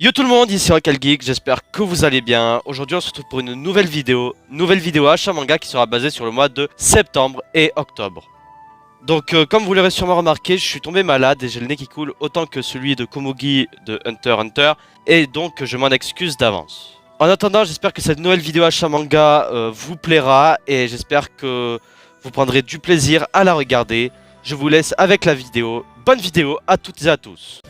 Yo tout le monde, ici Rockal Geek, j'espère que vous allez bien. Aujourd'hui on se retrouve pour une nouvelle vidéo achat manga qui sera basée sur le mois de septembre et octobre. Donc comme vous l'aurez sûrement remarqué, je suis tombé malade et j'ai le nez qui coule autant que celui de Komugi de Hunter x Hunter, et donc je m'en excuse d'avance. En attendant, j'espère que cette nouvelle vidéo achat manga vous plaira et j'espère que vous prendrez du plaisir à la regarder. Je vous laisse avec la vidéo. Bonne vidéo à toutes et à tous.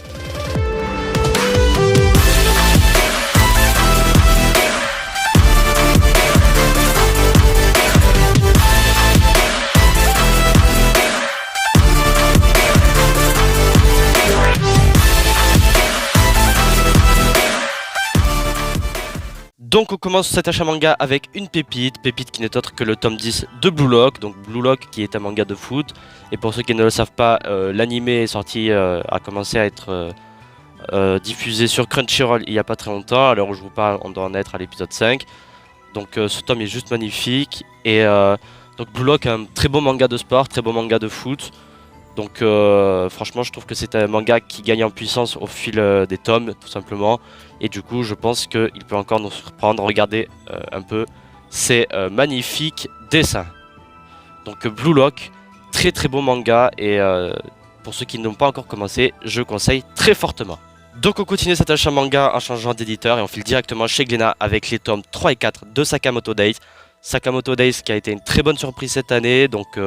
Donc on commence cet achat manga avec une pépite qui n'est autre que le tome 10 de Blue Lock, donc Blue Lock qui est un manga de foot. Et pour ceux qui ne le savent pas, l'animé est sorti, a commencé à être diffusé sur Crunchyroll il n'y a pas très longtemps. À l'heure où je vous parle, on doit en être à l'épisode 5. Donc ce tome est juste magnifique. Et donc Blue Lock, un très beau manga de sport, très beau manga de foot. Donc franchement je trouve que c'est un manga qui gagne en puissance au fil des tomes tout simplement. Et du coup je pense qu'il peut encore nous surprendre. Regardez un peu ces magnifiques dessins. Donc Blue Lock, très beau manga. Et pour ceux qui n'ont pas encore commencé, je conseille très fortement. Donc on continue cet achat manga en changeant d'éditeur. Et on file directement chez Glénat avec les tomes 3 et 4 de Sakamoto Days. Sakamoto Days qui a été une très bonne surprise cette année. Donc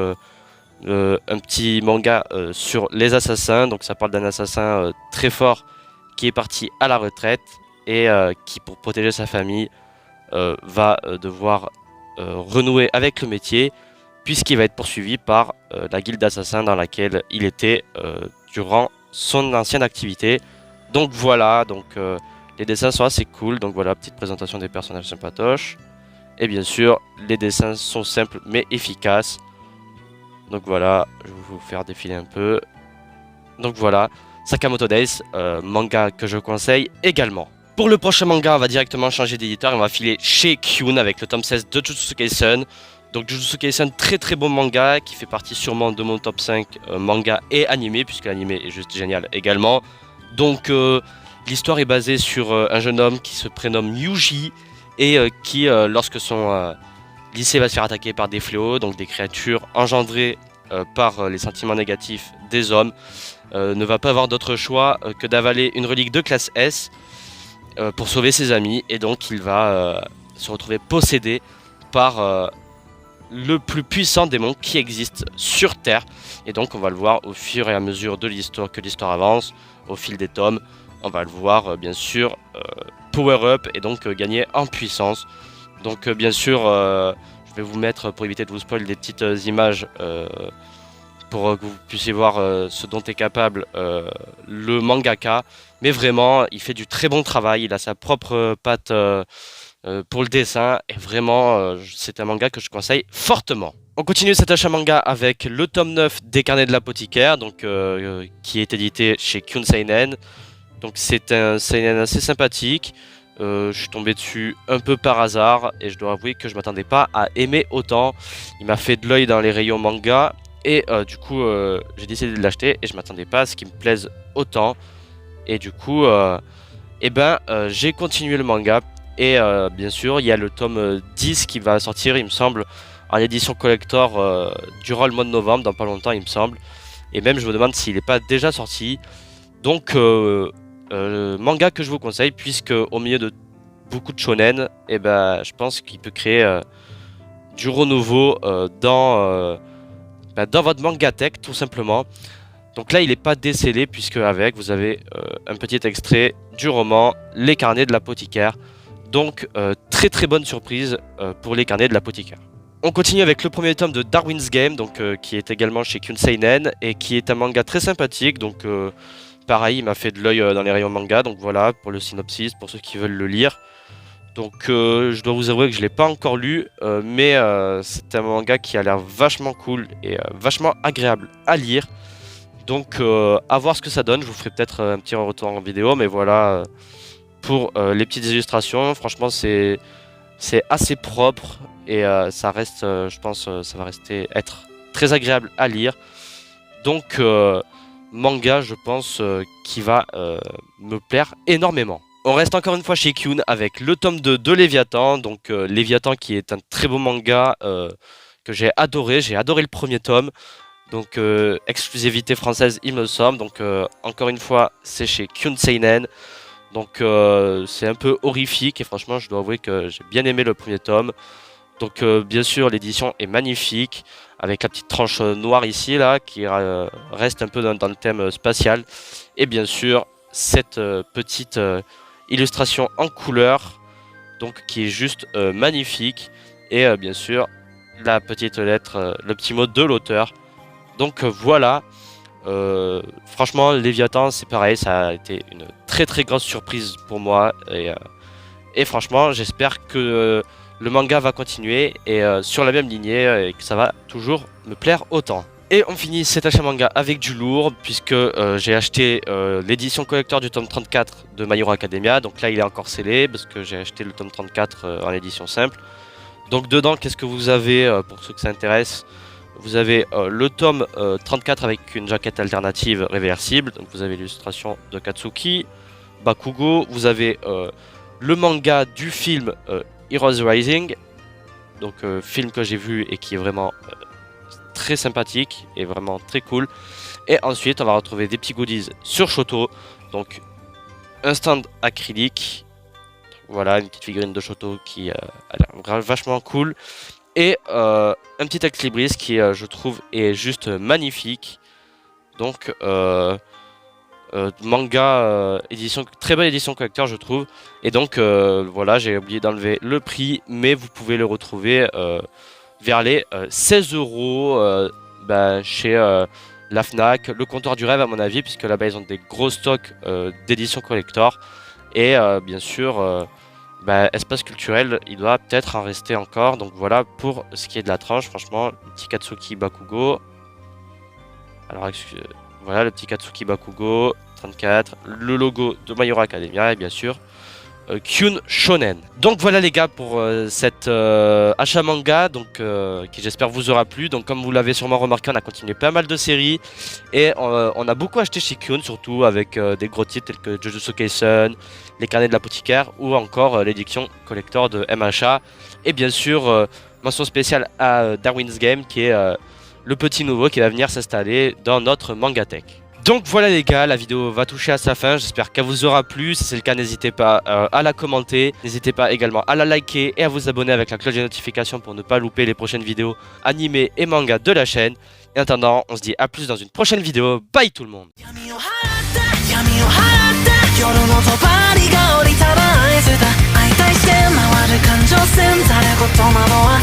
un petit manga sur les assassins. Donc ça parle d'un assassin très fort qui est parti à la retraite et qui, pour protéger sa famille, va devoir renouer avec le métier, puisqu'il va être poursuivi par la guilde d'assassins dans laquelle il était durant son ancienne activité. Donc voilà, donc les dessins sont assez cool. Donc voilà, petite présentation des personnages sympatoches. Et bien sûr, les dessins sont simples mais efficaces. Donc voilà, je vais vous faire défiler un peu. Donc voilà, Sakamoto Days, manga que je conseille également. Pour le prochain manga, on va directement changer d'éditeur et on va filer chez Kyun avec le tome 16 de Jujutsu Kaisen. Donc Jujutsu Kaisen, très beau manga qui fait partie sûrement de mon top 5 manga et animé, puisque l'animé est juste génial également. Donc l'histoire est basée sur un jeune homme qui se prénomme Yuji et qui, lorsque son lycée va se faire attaquer par des fléaux, donc des créatures engendrées par les sentiments négatifs des hommes, ne va pas avoir d'autre choix que d'avaler une relique de classe S pour sauver ses amis. Et donc il va se retrouver possédé par le plus puissant démon qui existe sur Terre. Et donc on va le voir au fur et à mesure de l'histoire, que l'histoire avance, au fil des tomes. On va le voir bien sûr power up et donc gagner en puissance. Donc bien sûr, je vais vous mettre, pour éviter de vous spoiler, des petites images pour que vous puissiez voir ce dont est capable le mangaka. Mais vraiment, il fait du très bon travail, il a sa propre patte pour le dessin. Et vraiment, c'est un manga que je conseille fortement. On continue cet achat manga avec le tome 9 des Carnets de l'Apothicaire, donc, qui est édité chez Kyun Seinen. Donc c'est un seinen assez sympathique. Je suis tombé dessus un peu par hasard et je dois avouer que je m'attendais pas à aimer autant. Il m'a fait de l'œil dans les rayons manga et du coup j'ai décidé de l'acheter et je m'attendais pas à ce qu'il me plaise autant. Et du coup j'ai continué le manga et bien sûr il y a le tome 10 qui va sortir, il me semble, en édition collector durant le mois de novembre, dans pas longtemps il me semble. Et même je me demande s'il n'est pas déjà sorti. Donc manga que je vous conseille, puisque au milieu de beaucoup de shonen, je pense qu'il peut créer du renouveau dans votre mangatech tout simplement. Donc là il n'est pas décellé, puisque avec vous avez un petit extrait du roman Les Carnets de l'Apothicaire. Donc très bonne surprise pour Les Carnets de l'Apothicaire. On continue avec le premier tome de Darwin's Game, donc qui est également chez Kyun Seinen et qui est un manga très sympathique. Donc pareil, il m'a fait de l'œil dans les rayons manga, donc voilà pour le synopsis, pour ceux qui veulent le lire. Donc je dois vous avouer que je ne l'ai pas encore lu, mais c'est un manga qui a l'air vachement cool et vachement agréable à lire. Donc à voir ce que ça donne, je vous ferai peut-être un petit retour en vidéo, mais voilà pour les petites illustrations. Franchement c'est assez propre et ça reste, je pense, ça va être très agréable à lire. Donc manga, je pense, qui va me plaire énormément. On reste encore une fois chez Kyun avec le tome 2 de Léviathan. Donc Léviathan qui est un très beau manga que j'ai adoré le premier tome. Donc exclusivité française il me semble. Donc encore une fois c'est chez Kyun Seinen. Donc c'est un peu horrifique et franchement je dois avouer que j'ai bien aimé le premier tome. Donc bien sûr l'édition est magnifique avec la petite tranche noire ici là qui reste un peu dans le thème spatial. Et bien sûr cette petite illustration en couleur donc qui est juste magnifique. Et bien sûr la petite lettre, le petit mot de l'auteur. Donc voilà. Franchement Léviathan c'est pareil, ça a été une très très grosse surprise pour moi et franchement j'espère que le manga va continuer et sur la même lignée et que ça va toujours me plaire autant. Et on finit cet achat manga avec du lourd puisque j'ai acheté l'édition collector du tome 34 de My Hero Academia. Donc là il est encore scellé parce que j'ai acheté le tome 34 en édition simple. Donc dedans qu'est-ce que vous avez pour ceux que ça intéresse? Vous avez le tome 34 avec une jaquette alternative réversible. Donc vous avez l'illustration de Katsuki, Bakugo. Vous avez le manga du film Heroes Rising. Donc film que j'ai vu et qui est vraiment très sympathique et vraiment très cool. Et ensuite on va retrouver des petits goodies sur Shoto. Donc un stand acrylique. Voilà, une petite figurine de Shoto qui a l'air vachement cool. Et un petit Ex Libris qui je trouve est juste magnifique. Donc manga édition, très belle édition collector je trouve. Et donc voilà, j'ai oublié d'enlever le prix, mais vous pouvez le retrouver vers les 16 € chez la Fnac, le comptoir du rêve à mon avis, puisque là-bas ils ont des gros stocks d'édition collector. Et bien sûr espace culturel, il doit peut-être en rester encore. Donc voilà pour ce qui est de la tranche. Franchement, le petit Katsuki Bakugo. Alors voilà le petit Katsuki Bakugo 34, le logo de My Hero Academia et bien sûr Kyun Shonen. Donc voilà les gars pour cet achat manga donc qui j'espère vous aura plu. Donc comme vous l'avez sûrement remarqué, on a continué pas mal de séries et on a beaucoup acheté chez Kyun, surtout avec des gros titres tels que Jujutsu Kaisen, les carnets de l'apothicaire ou encore l'édition collector de MHA. Et bien sûr mention spéciale à Darwin's Game qui est le petit nouveau qui va venir s'installer dans notre Mangatech. Donc voilà les gars, la vidéo va toucher à sa fin, j'espère qu'elle vous aura plu. Si c'est le cas, n'hésitez pas à la commenter, n'hésitez pas également à la liker et à vous abonner avec la cloche de notification pour ne pas louper les prochaines vidéos animées et manga de la chaîne. Et en attendant, on se dit à plus dans une prochaine vidéo, bye tout le monde. 夜の帳が降りたら合図だ相対して回る感情線ざれ言などは